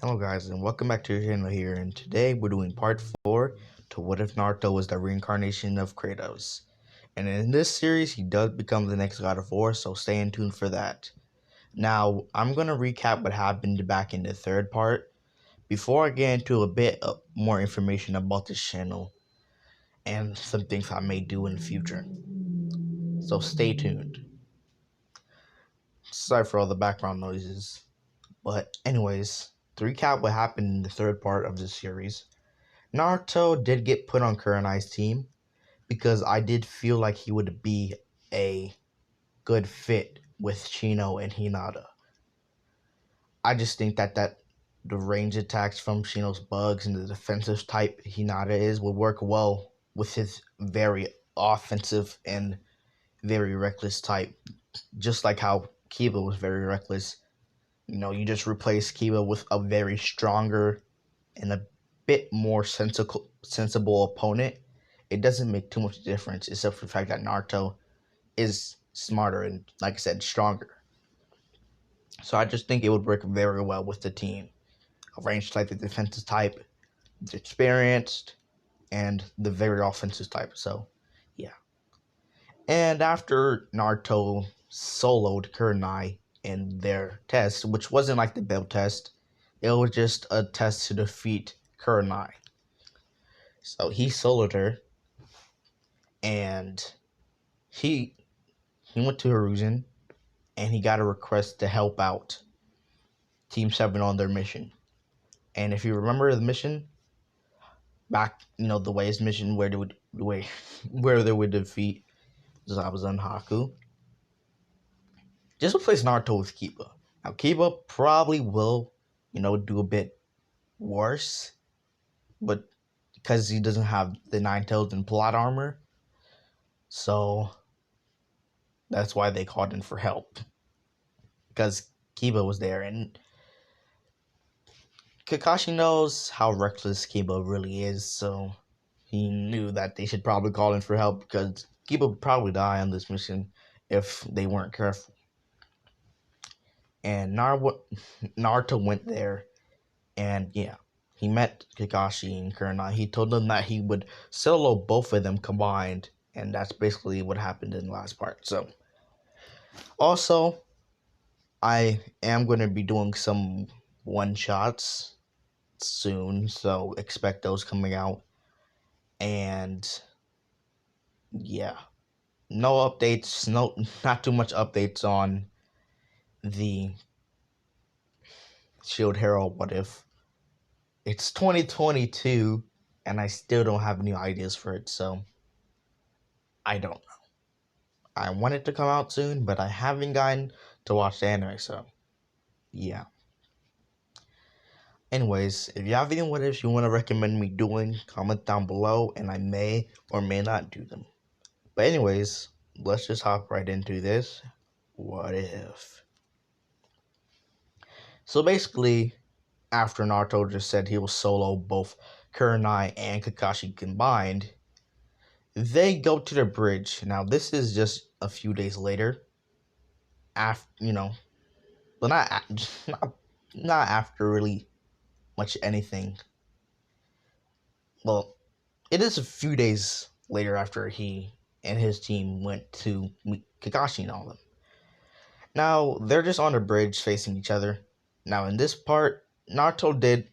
Hello guys and welcome back to your channel here, and today we're doing part 4 to What If Naruto was the reincarnation of Kratos. And in this series he does become the next god of war, so stay in tune for that. Now I'm going to recap what happened back in the third part before I get into a bit of more information about this channel and some things I may do in the future. So stay tuned. Sorry for all the background noises. But anyways, to recap what happened in the third part of this series, Naruto did get put on Kurenai's team because I did feel like he would be a good fit with Shino and Hinata. I just think that the range attacks from Shino's bugs and the defensive type Hinata is would work well with his very offensive and very reckless type. Just like how Kiba was very reckless. You know, you just replace Kiba with a very stronger and a bit more sensible opponent. It doesn't make too much difference, except for the fact that Naruto is smarter and, like I said, stronger. So I just think it would work very well with the team. A ranged type, the defensive type, the experienced, and the very offensive type. So, yeah. And after Naruto soloed Kurenai in their test, which wasn't like the belt test, it was just a test to defeat Kurenai. So he soloed her, and he went to Hiruzen, and he got a request to help out Team 7 on their mission. And if you remember the mission, back, the Way's mission where they would defeat Zabuza and Haku, just replace Naruto with Kiba. Now Kiba probably will, do a bit worse, but because he doesn't have the Nine Tails and plot armor, so that's why they called in for help. Because Kiba was there, and Kakashi knows how reckless Kiba really is, so he knew that they should probably call in for help because Kiba would probably die on this mission if they weren't careful. And Naruto went there, and yeah, he met Kakashi and Kurenai. He told them that he would solo both of them combined, and that's basically what happened in the last part. So, also, I am going to be doing some one-shots soon, so expect those coming out. And yeah, no updates, not too much updates on the Shield Hero What If. It's 2022 and I still don't have any ideas for it, so I don't know. I want it to come out soon, but I haven't gotten to watch the anime, so yeah. Anyways, if you have any what ifs you want to recommend me doing, comment down below and I may or may not do them. But anyways, let's just hop right into this. What if? So basically, after Naruto just said he will solo both Kurenai and Kakashi combined, they go to the bridge. Now this is just a few days later. But not after really much anything. Well, it is a few days later after he and his team went to meet Kakashi and all of them. Now, they're just on the bridge facing each other. Now, in this part, not Naruto.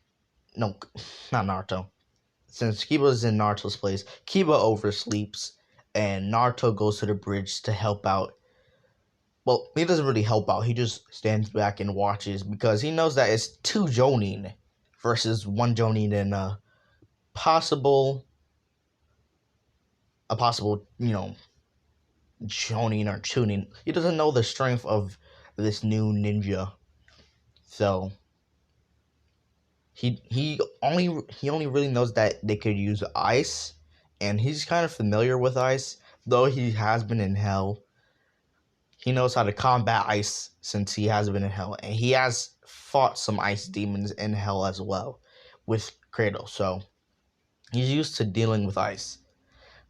Since Kiba's in Naruto's place, Kiba oversleeps, and Naruto goes to the bridge to help out. Well, he doesn't really help out. He just stands back and watches because he knows that it's 2 Jonin versus 1 Jonin and a possible, Jonin or Chunin. He doesn't know the strength of this new ninja. So he only really knows that they could use ice, and he's kind of familiar with ice, though he has been in hell. He knows how to combat ice since he has been in hell, and he has fought some ice demons in hell as well with Kratos, so he's used to dealing with ice.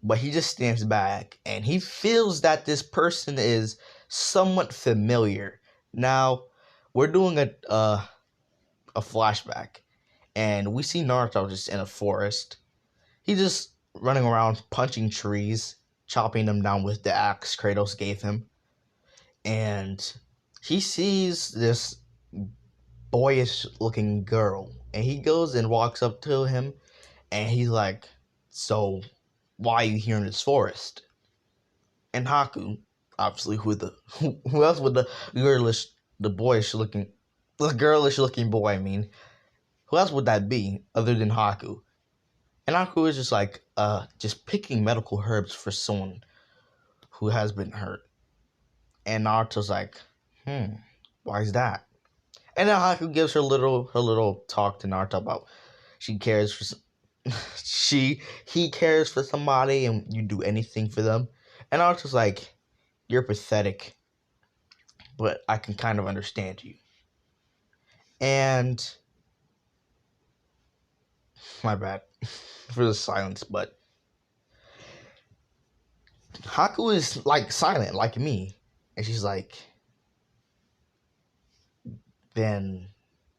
But he just stands back, and he feels that this person is somewhat familiar. Now, we're doing a flashback, and we see Naruto just in a forest. He's just running around punching trees, chopping them down with the axe Kratos gave him, and he sees this boyish looking girl, and he goes and walks up to him, and he's like, "So, why are you here in this forest?" And Haku, obviously, who else would the girlish looking boy? I mean, who else would that be other than Haku? And Haku is just like, just picking medical herbs for someone who has been hurt. And Naruto's like, why is that? And then Haku gives her little talk to Naruto about she cares for he cares for somebody and you do anything for them. And Naruto's like, you're pathetic, but I can kind of understand you. And my bad for the silence, but Haku is like silent, like me. And she's like, then,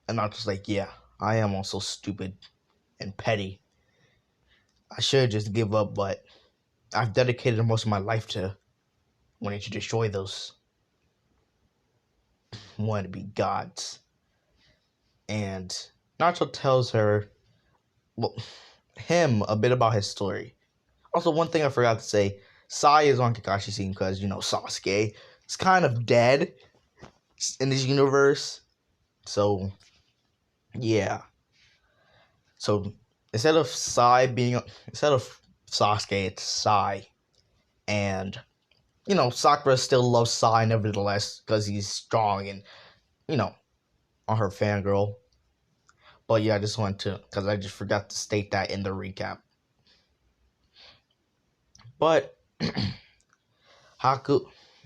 and Naruto's like, yeah, I am also stupid and petty. I should just give up, but I've dedicated most of my life to wanting to destroy those wannabe gods. And Naruto tells her, well, him a bit about his story. Also, one thing I forgot to say, Sai is on Kakashi's team because, Sasuke is kind of dead in this universe. So, yeah. So, instead of Sasuke, it's Sai. And, Sakura still loves Sai nevertheless because he's strong and, on her fangirl. But yeah, I just wanted to, because I just forgot to state that in the recap. But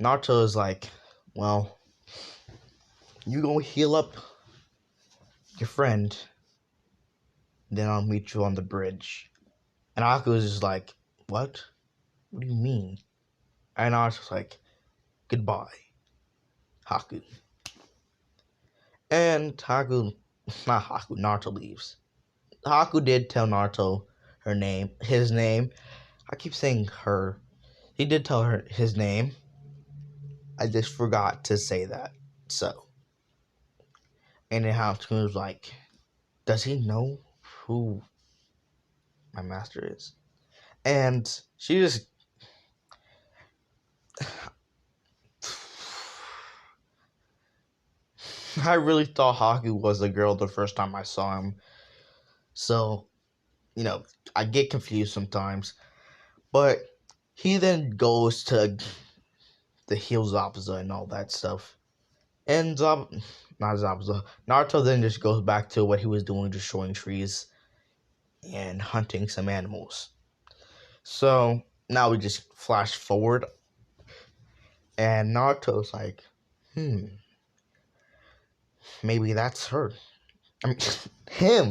Naruto is like, well, you go heal up your friend, then I'll meet you on the bridge. And Haku is just like, what? What do you mean? And Naruto's like, goodbye, Haku. And Naruto leaves. Haku did tell Naruto his name. I keep saying her. He did tell her his name. I just forgot to say that. So. And then Haku was like, does he know who my master is? And she just. I really thought Haku was the girl the first time I saw him. So, I get confused sometimes. But he then goes to the heal Zabuza and all that stuff. And not Zabuza. Naruto then just goes back to what he was doing, destroying trees and hunting some animals. So now we just flash forward. And Naruto's like, maybe that's her. I mean,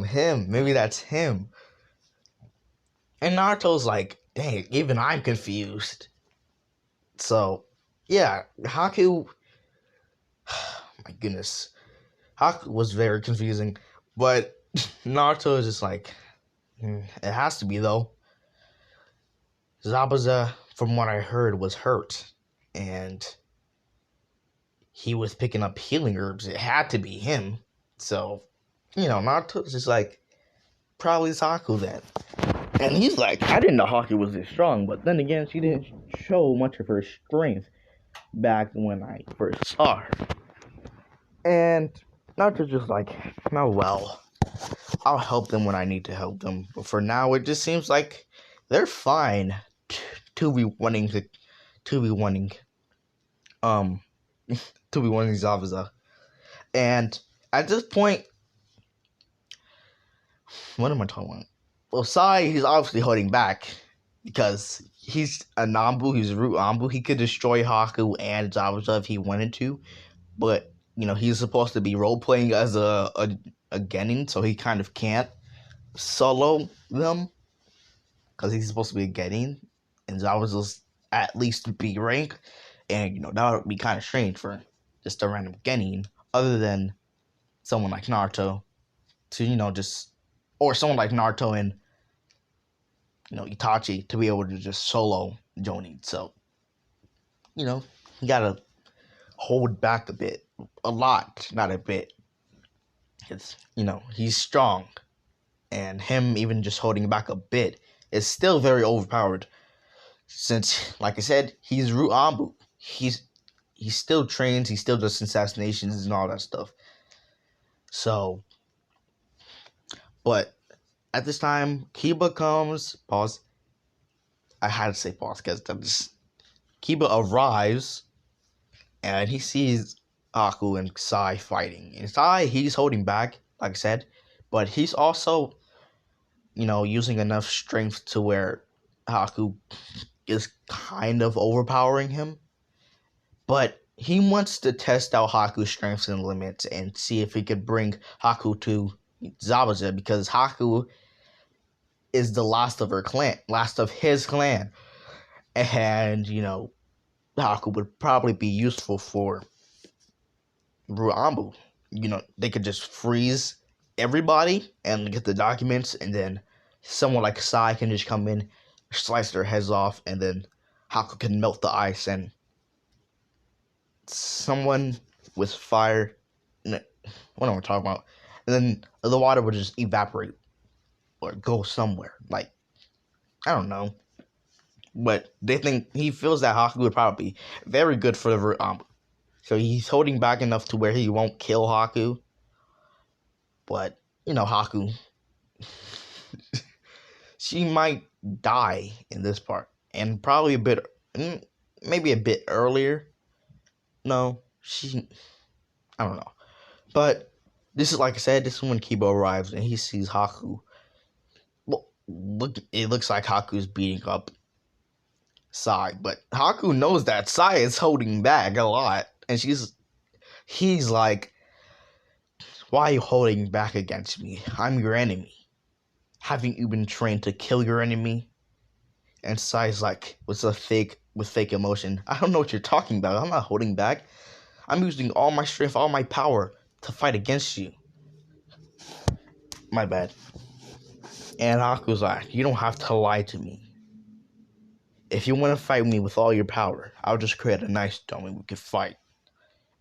him. Maybe that's him. And Naruto's like, dang, even I'm confused. So, yeah, Haku, my goodness. Haku was very confusing. But Naruto is just like, it has to be, though. Zabuza, from what I heard, was hurt. And he was picking up healing herbs. It had to be him. So, Naruto's just like, probably it's Haku then. And he's like, I didn't know Haku was this strong, but then again, she didn't show much of her strength back when I first saw her. And Naruto's just like, oh well, I'll help them when I need to help them. But for now, it just seems like they're fine to be wanting Zabuza. And at this point, what am I talking about? Well, Sai, he's obviously holding back because he's a Nambu, he's a root Nambu. He could destroy Haku and Zabuza if he wanted to, but he's supposed to be role playing as a Genin, so he kind of can't solo them because he's supposed to be a Genin, and Zabuza's at least B rank, and that would be kind of strange for just a random Genin, other than someone like Naruto, to, just, or someone like Naruto and, Itachi to be able to just solo Jonin. So, you gotta hold back a bit. A lot, not a bit. It's, he's strong. And him even just holding back a bit is still very overpowered. Since, like I said, he's Ruambu. He still trains, he still does assassinations and all that stuff. So, but at this time, Kiba comes. Pause. I had to say pause because Kiba arrives and he sees Haku and Sai fighting. And Sai, he's holding back, like I said, but he's also, using enough strength to where Haku is kind of overpowering him. But he wants to test out Haku's strengths and limits and see if he could bring Haku to Zabuza, because Haku is the last of his clan. And, Haku would probably be useful for Ruambu. They could just freeze everybody and get the documents, and then someone like Sai can just come in, slice their heads off, and then Haku can melt the ice, and someone with fire, what am I talking about? And then the water would just evaporate or go somewhere. Like, I don't know. But he feels that Haku would probably be very good for the so he's holding back enough to where he won't kill Haku. But, Haku, she might die in this part. And probably maybe a bit earlier. No, I don't know. But this is, like I said, this is when Kiba arrives and he sees Haku. Well, it looks like Haku's beating up Sai, but Haku knows that Sai is holding back a lot, and he's like, why are you holding back against me? I'm your enemy. Haven't you been trained to kill your enemy? And Sai's like, with fake emotion, I don't know what you're talking about. I'm not holding back. I'm using all my strength, all my power to fight against you. My bad. And Haku's like, you don't have to lie to me. If you want to fight me with all your power, I'll just create a nice dome and we can fight.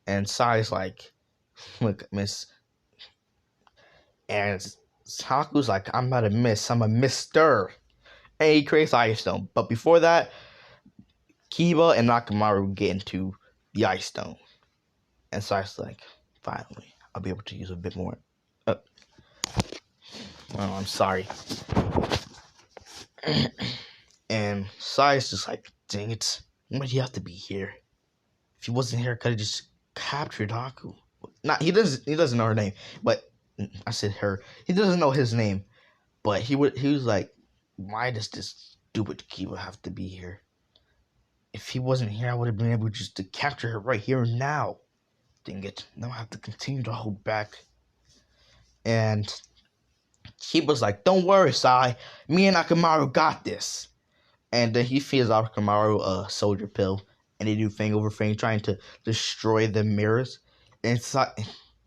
And Sai's like, look, miss. And Haku's like, I'm not a miss, I'm a mister. And he creates Ice Stone. But before that, Kiba and Nakamaru get into the Ice Stone. And Sai's like, finally, I'll be able to use a bit more. Oh, I'm sorry. And Sai's just like, dang it, why do you have to be here? If he wasn't here, I could have just captured Haku. He doesn't know her name, but I said her. He doesn't know his name, but he was like, why does this stupid Kiba have to be here? If he wasn't here, I would have been able just to capture her right here and now. Dang it, now I have to continue to hold back. And Kiba's like, don't worry, Sai, me and Akamaru got this. And then he feeds Akamaru a soldier pill, and they do thing over thing, trying to destroy the mirrors. And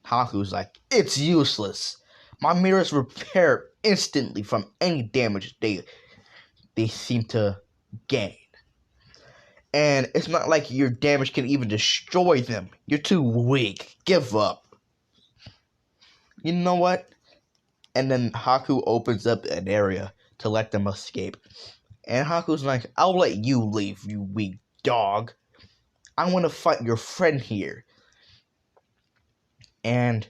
Haku's like, it's useless. My mirrors repair instantly from any damage they seem to gain. And it's not like your damage can even destroy them. You're too weak. Give up. You know what? And then Haku opens up an area to let them escape. And Haku's like, I'll let you leave, you weak dog. I want to fight your friend here. And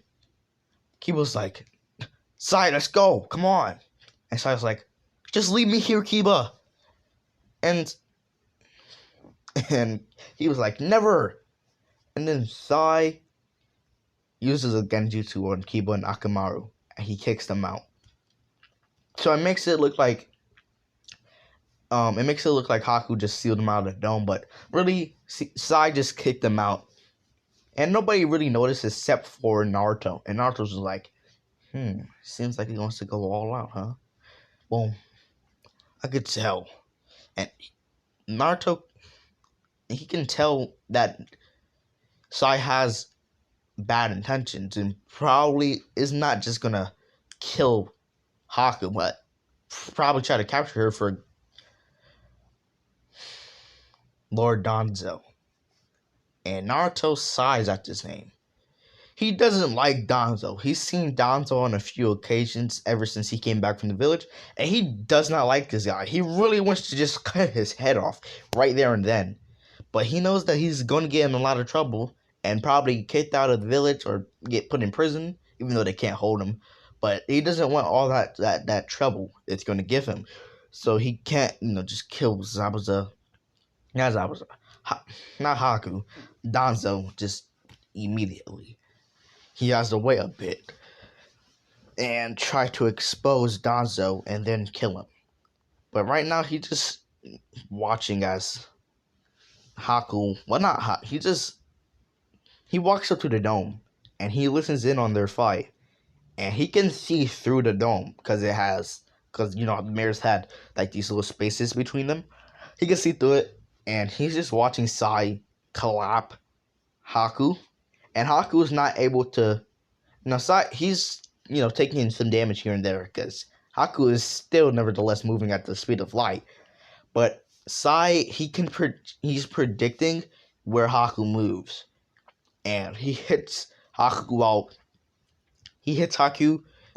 Kiba's like, Sai, let's go. Come on. And Sai's like, just leave me here, Kiba. And he was like, never. And then Sai uses a genjutsu on Kiba and Akamaru, and he kicks them out. So it makes it look like Haku just sealed them out of the dome, but really Sai just kicked them out. And nobody really noticed except for Naruto. And Naruto's like, seems like he wants to go all out, huh? Well, I could tell. And Naruto, he can tell that Sai has bad intentions and probably is not just gonna kill Haku, but probably try to capture her for Lord Danzo. And Naruto sighs at this name. He doesn't like Danzo. He's seen Danzo on a few occasions ever since he came back from the village, and he does not like this guy. He really wants to just cut his head off right there and then. But he knows that he's going to get in a lot of trouble and probably kicked out of the village or get put in prison, even though they can't hold him. But he doesn't want all that trouble it's going to give him. So he can't, just kill Zabuza. Not Zabuza. Not Haku. Danzo just immediately. He has to wait a bit and try to expose Danzo and then kill him. But right now, he's just watching as Haku, well, not Haku, he walks up to the dome and he listens in on their fight. And he can see through the dome because the mirrors had like these little spaces between them. He can see through it and he's just watching Sai clap Haku. And Haku is not able to. Now, Sai, he's taking some damage here and there because Haku is still nevertheless moving at the speed of light. But Sai, he's predicting where Haku moves, and he hits Haku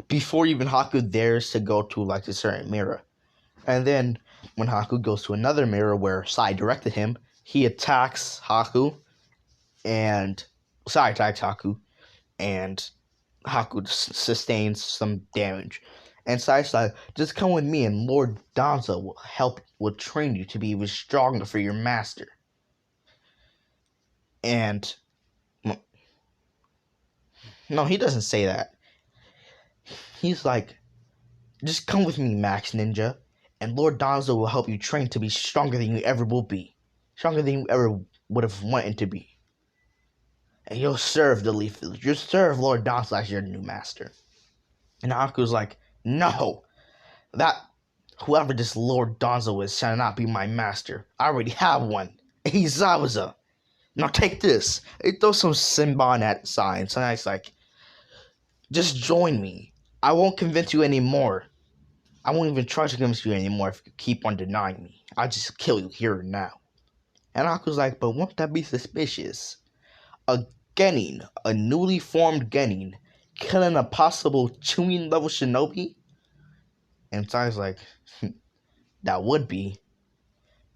before even Haku dares to go to like a certain mirror. And then when Haku goes to another mirror where Sai directed him, he attacks Haku, and Sai attacks Haku, and Haku sustains some damage. And Sai's like, just come with me and Lord Danzo will train you to be even stronger for your master. And no, he doesn't say that. He's like, just come with me, Max Ninja, and Lord Danzo will help you train to be stronger than you ever will be. Stronger than you ever would have wanted to be. And you'll serve the Leaf Village. You'll serve Lord Danzo as your new master. And Haku's like, no, whoever this Lord Danzo is shall not be my master. I already have one. He's Zabuza. Now take this. He throws some Senbon at Sai, and Sai's like, just join me. I won't convince you anymore. I won't even try to convince you anymore if you keep on denying me. I'll just kill you here and now. And Haku's like, but won't that be suspicious? A Genin, a newly formed Genin, killing a possible Chunin level shinobi? And Sai's like, that would be.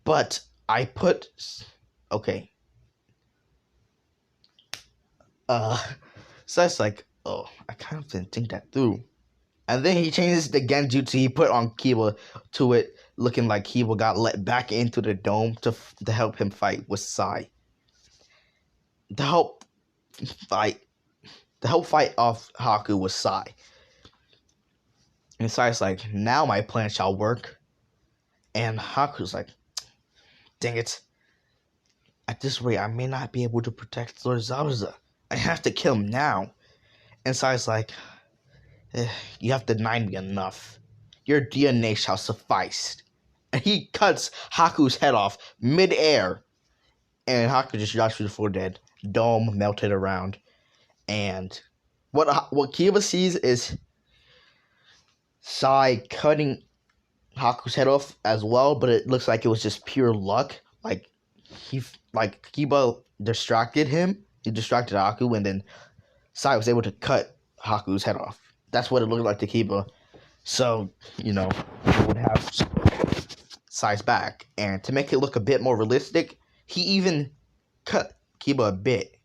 But okay. Sai's like, oh, I kind of didn't think that through. And then he changes the genjutsu he put on Kiba to it, looking like Kiba got let back into the dome to help him fight with Sai. To help fight off Haku with Sai. And Sai's like, now my plan shall work. And Haku's like, dang it. At this rate, I may not be able to protect Lord Zabuza. I have to kill him now. And Sai's like, you have denied me enough. Your DNA shall suffice. And he cuts Haku's head off mid-air. And Haku just drops to the floor dead. Dome melted around. And what Kiba sees is Sai cutting Haku's head off as well, but it looks like it was just pure luck. Like Kiba distracted him. He distracted Haku, and then Sai was able to cut Haku's head off. That's what it looked like to Kiba. So, he would have Sai's back. And to make it look a bit more realistic, he even cut Kiba a bit.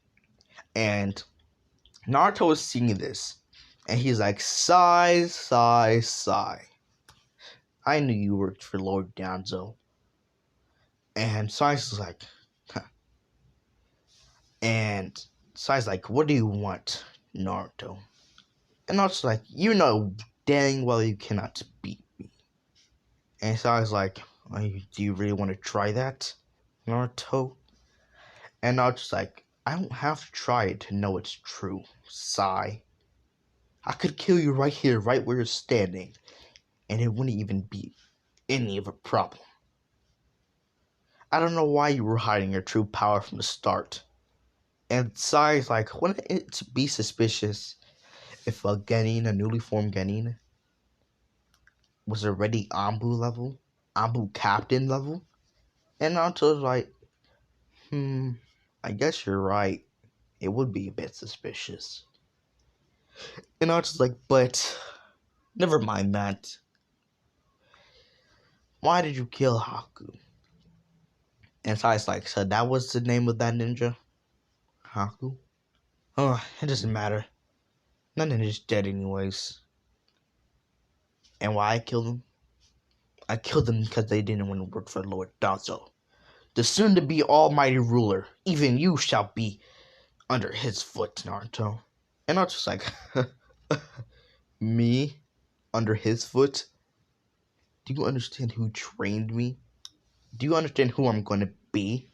And Naruto is seeing this. And he's like, Sai, Sai, Sai. I knew you worked for Lord Danzo. And Sai's like, huh. And Sai's like, what do you want, Naruto? And Naruto's like, you know dang well you cannot beat me. And Sai's like, do you really want to try that, Naruto? And Naruto's like, I don't have to try it to know it's true, Sai. I could kill you right here, right where you're standing, and it wouldn't even be any of a problem. I don't know why you were hiding your true power from the start. And Sai's like, wouldn't it be suspicious if a Genin, a newly formed Genin, was already Ambu level, Ambu captain level, and Naruto's like, I guess you're right. It would be a bit suspicious. And Naruto's like, but never mind that. Why did you kill Haku? And Sai's like, so that was the name of that ninja? Haku? Oh, it doesn't matter. That ninja's dead anyways. And why I killed him? I killed them because they didn't want to work for Lord Danzo, the soon-to-be almighty ruler. Even you shall be under his foot, Naruto. And Naruto's like, me? Under his foot? Do you understand who trained me? Do you understand who I'm going to be?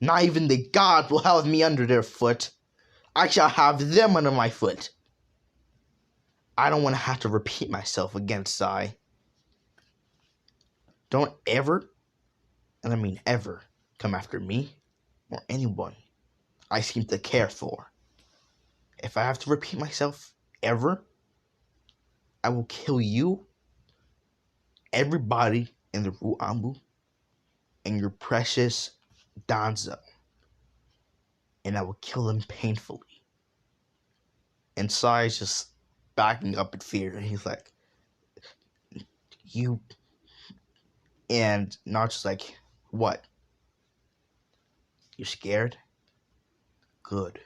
Not even the gods will have me under their foot. I shall have them under my foot. I don't want to have to repeat myself again, Sai. Don't ever, and I mean ever, come after me or anyone I seem to care for. If I have to repeat myself ever, I will kill you, everybody in the Ruambu, and your precious Danzo. And I will kill them painfully. And Sai's just backing up in fear, and he's like, you... And Naruto's like, what? You scared? Good.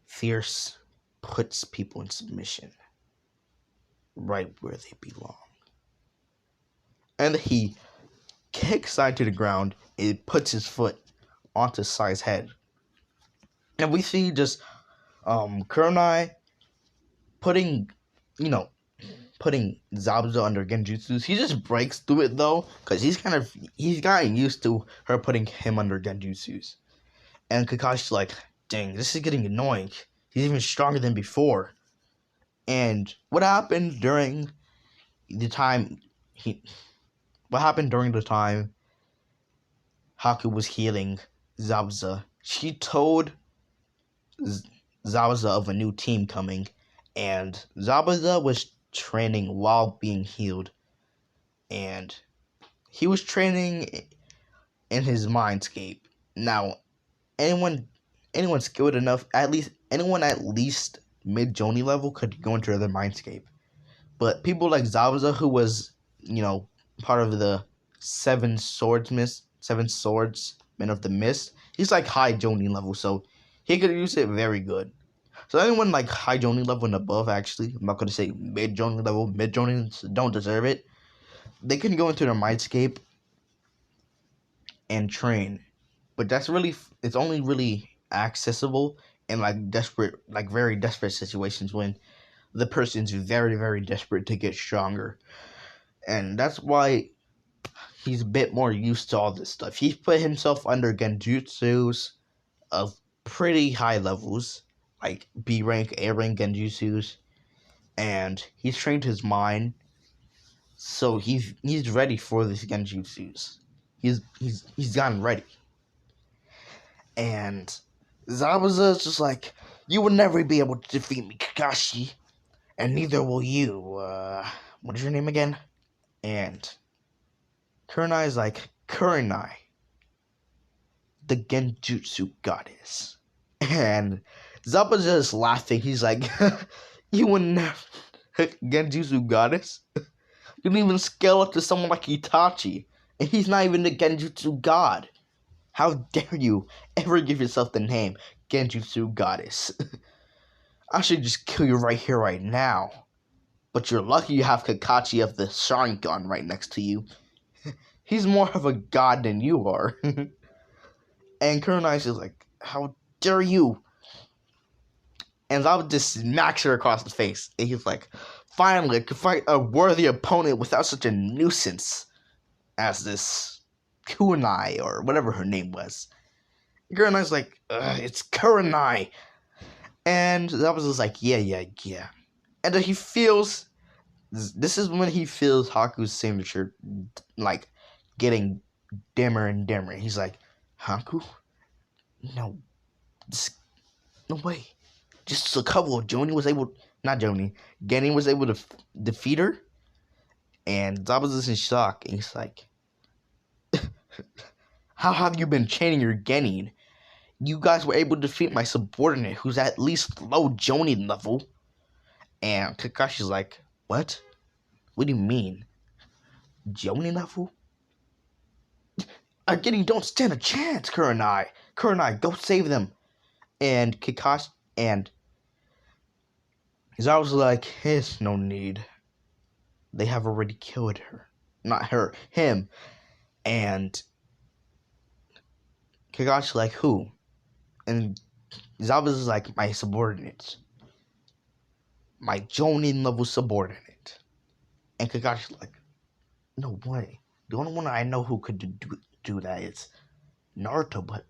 Fierce puts people in submission, right where they belong. And he kicks Sai to the ground and puts his foot onto Sai's head. And we see just Kurenai putting Zabuza under Genjutsu. He just breaks through it though, because he's gotten used to her putting him under Genjutsus. And Kakashi's like, dang, this is getting annoying. He's even stronger than before. And what happened during the time Haku was healing Zabuza? She told Zabuza of a new team coming, and Zabuza was training while being healed, and he was training in his mindscape. Now, anyone skilled enough, anyone at least mid Joni level could go into their mindscape. But people like Zabuza, who was, part of the seven swordsmen of the mist, he's like high Joni level, so he could use it very good. So anyone like high Joni level and above, actually, I'm not going to say mid Joni level, mid Jonis don't deserve it. They can go into their mindscape and train. But it's only really accessible in very desperate situations when the person's very, very desperate to get stronger. And that's why he's a bit more used to all this stuff. He's put himself under Genjutsus of pretty high levels, like B rank, A rank Genjutsus, and he's trained his mind, so he's ready for this Genjutsus. He's gotten ready. And Zabuza is just like, you will never be able to defeat me, Kakashi, and neither will you. What is your name again? And Kurenai is like, Kurenai, the Genjutsu goddess. And Zabuza is laughing. He's like, you will never, Genjutsu goddess? You didn't even scale up to someone like Itachi, and he's not even the Genjutsu god. How dare you ever give yourself the name Genjutsu goddess? I should just kill you right here, right now. But you're lucky you have Kakashi of the Sharingan right next to you. He's more of a god than you are. And Kurenai's just like, how dare you? And Zabuza just smacks her across the face. And he's like, finally, I could fight a worthy opponent without such a nuisance as this Kurenai, or whatever her name was. Kurenai's like, it's Kurenai. And Zabuza's like, yeah. And then this is when he feels Haku's signature, like, getting dimmer and dimmer. He's like, Haku? No way. just a couple. Genny was able to defeat her, and Zabuza's in shock. And he's like, "How have you been training your Genin? You guys were able to defeat my subordinate, who's at least low Jonin level." And Kakashi's like, "What? What do you mean, Jonin level? Our Genin don't stand a chance, Kurenai. Kurenai, go save them." And Kakashi and Zabuza's like, "There's no need. They have already killed her. Not her, him." And Kakashi's like, "Who?" And Zabuza's like, "My subordinates. My Jonin level subordinate." And Kakashi's like, "No way. The only one I know who could do that is Naruto, but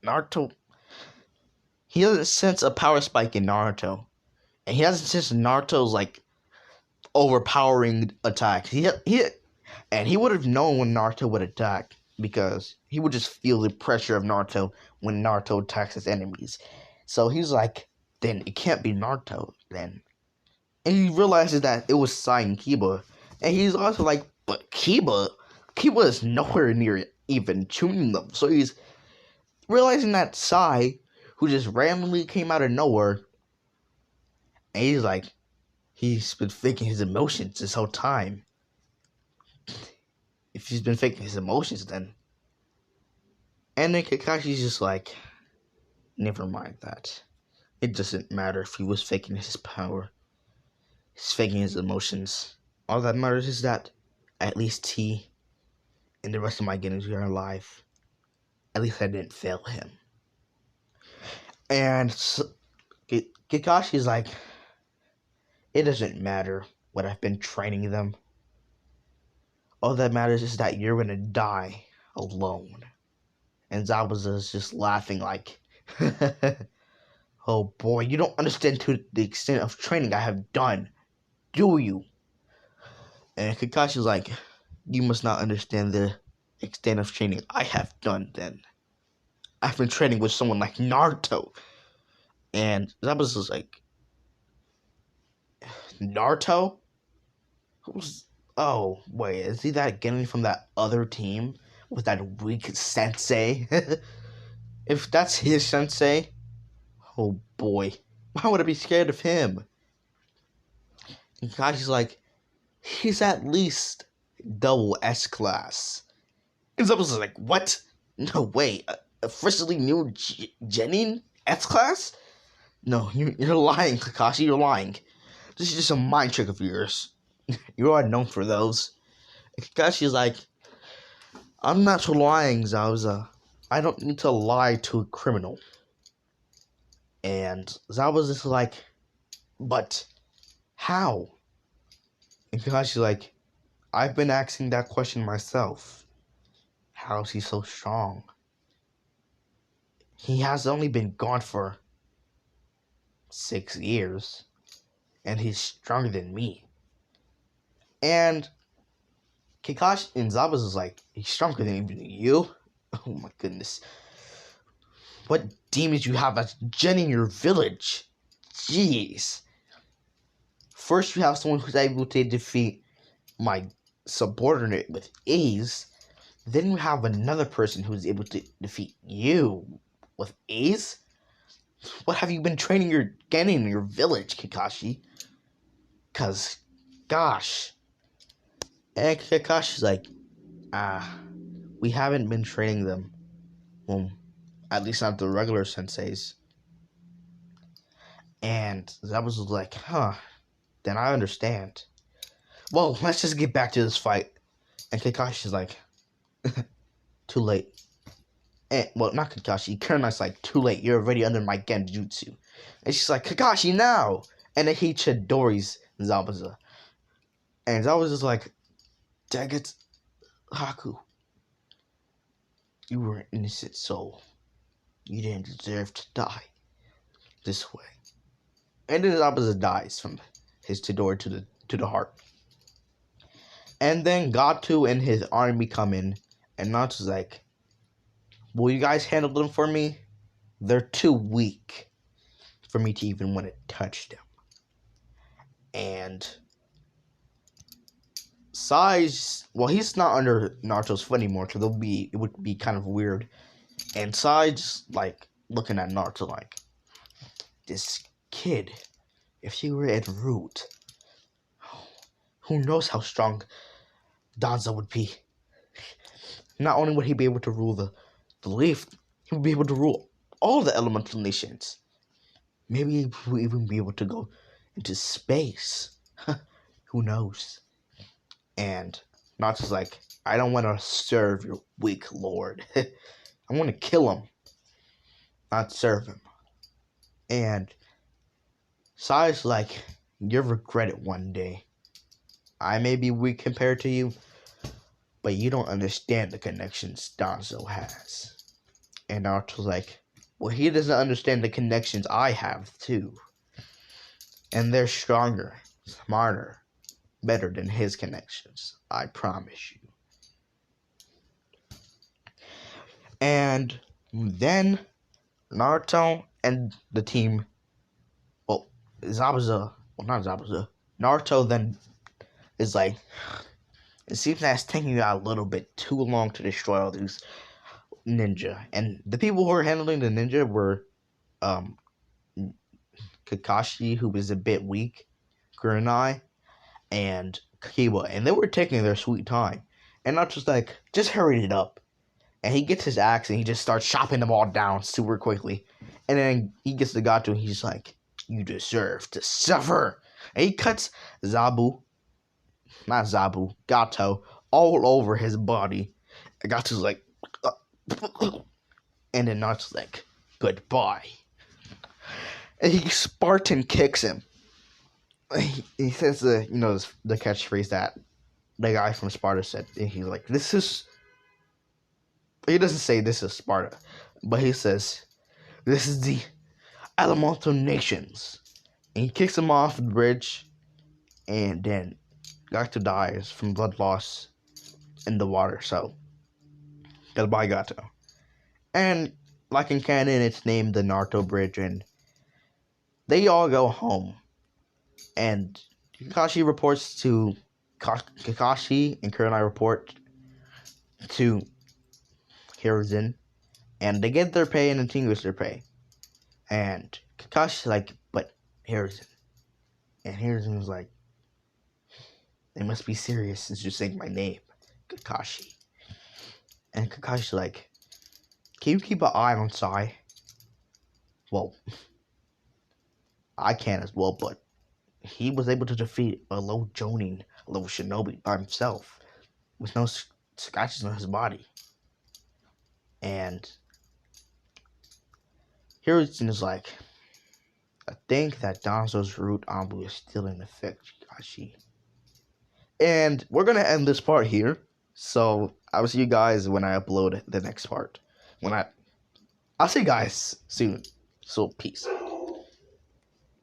Naruto, he doesn't sense a power spike in Naruto. And he doesn't sense Naruto's, like, overpowering attack. He would have known when Naruto would attack, because he would just feel the pressure of Naruto when Naruto attacks his enemies. So he's like, then it can't be Naruto then. And he realizes that it was Sai and Kiba. And he's also like, but Kiba is nowhere near even tuning level. So he's realizing that Sai, who just randomly came out of nowhere, and he's like, he's been faking his emotions this whole time. If he's been faking his emotions, then. And then Kakashi's just like, never mind that. It doesn't matter if he was faking his power. He's faking his emotions. All that matters is that at least he and the rest of my Genins are alive. At least I didn't fail him. And so, Kakashi's like, it doesn't matter what I've been training them. All that matters is that you're gonna die alone. And Zabuza's just laughing like, oh boy, you don't understand to the extent of training I have done, do you? And Kakashi's like, you must not understand the extent of training I have done then. I've been training with someone like Naruto. And Zabuza's like, Naruto? Oh, wait, is he that getting from that other team with that weak sensei? If that's his sensei, oh boy, why would I be scared of him? And Kakashi's like, he's at least double S class. And Zabuza's like, what? No way, a freshly new Genin S class? No, you're lying, Kakashi, you're lying. This is just a mind trick of yours. You are known for those. And Kakashi's like, I'm not lying, Zabuza. I don't need to lie to a criminal. And Zabuza's like, but how? And Kakashi's like, I've been asking that question myself. How is he so strong? He has only been gone for 6 years, and he's stronger than me. And Kakashi and Zabuza's like, he's stronger than even you? Oh my goodness. What demons you have as Jen in your village? Jeez. First you have someone who's able to defeat my subordinate with ease. Then you have another person who's able to defeat you with ease? What have you been training your Genin in your village, Kakashi? Cause, gosh. And Kakashi's like, we haven't been training them. Well, at least not the regular senseis. And Zabuza was like, then I understand. Well, let's just get back to this fight. And Kakashi's like, too late. And, well, not Kakashi. Kurenai's like, too late. You're already under my Genjutsu. And she's like, Kakashi, now! And then he Chidori's Zabuza. And Zabuza's like, dang it, Haku. You were an innocent soul. You didn't deserve to die this way. And then Zabuza dies from his Chidori to the heart. And then Gato and his army come in. And Natsu's like, will you guys handle them for me? They're too weak. for me to even want to touch them. And Sai's, well, he's not under Naruto's foot anymore, because it would be kind of weird. And Sai's like looking at Naruto like, this kid, if he were at root, who knows how strong Danzo would be. Not only would he be able to rule the leaf, he would be able to rule all the elemental nations. Maybe he would even be able to go into space. Who knows? And Naruto's like, I don't want to serve your weak lord. I want to kill him, not serve him. And Sai's like, you'll regret it one day. I may be weak compared to you, but you don't understand the connections Danzo has. And Naruto's like, well, he doesn't understand the connections I have too. And they're stronger, smarter, better than his connections. I promise you. And then Naruto and the team, well, not Zabuza. Naruto then is like, it seems that it's taking you out a little bit too long to destroy all these ninja. And the people who were handling the ninja were Kakashi, who was a bit weak, Kurenai, and Kiba. And they were taking their sweet time. And Naruto's like, just hurry it up. And he gets his axe and he just starts chopping them all down super quickly. And then he gets to Gato and he's like, you deserve to suffer. And he cuts Gato all over his body. And Gato's like, and then Naruto's like, goodbye. And he Spartan kicks him. He says the catchphrase that the guy from Sparta said. And he's like, he doesn't say this is Sparta, but he says, this is the elemental nations. And he kicks him off the bridge, and then Gato dies from blood loss in the water. So, goodbye, Gato. And like in canon, it's named the Naruto Bridge, and they all go home. And Kakashi reports to Kakashi, and Kurenai report to Hiruzen, and they get their pay and extinguish their pay. And Kakashi's like, but Hiruzen. And Hiruzen was like, they must be serious since you're saying my name, Kakashi. And Kakashi's like, can you keep an eye on Sai? Well, I can as well, but he was able to defeat a low Jonin, a low shinobi by himself, with no scratches on his body. And Hiruzen is like, I think that Danzo's root Anbu is still in effect, Kakashi. And we're going to end this part here. So I'll see you guys when I upload the next part. I'll see you guys soon. So peace.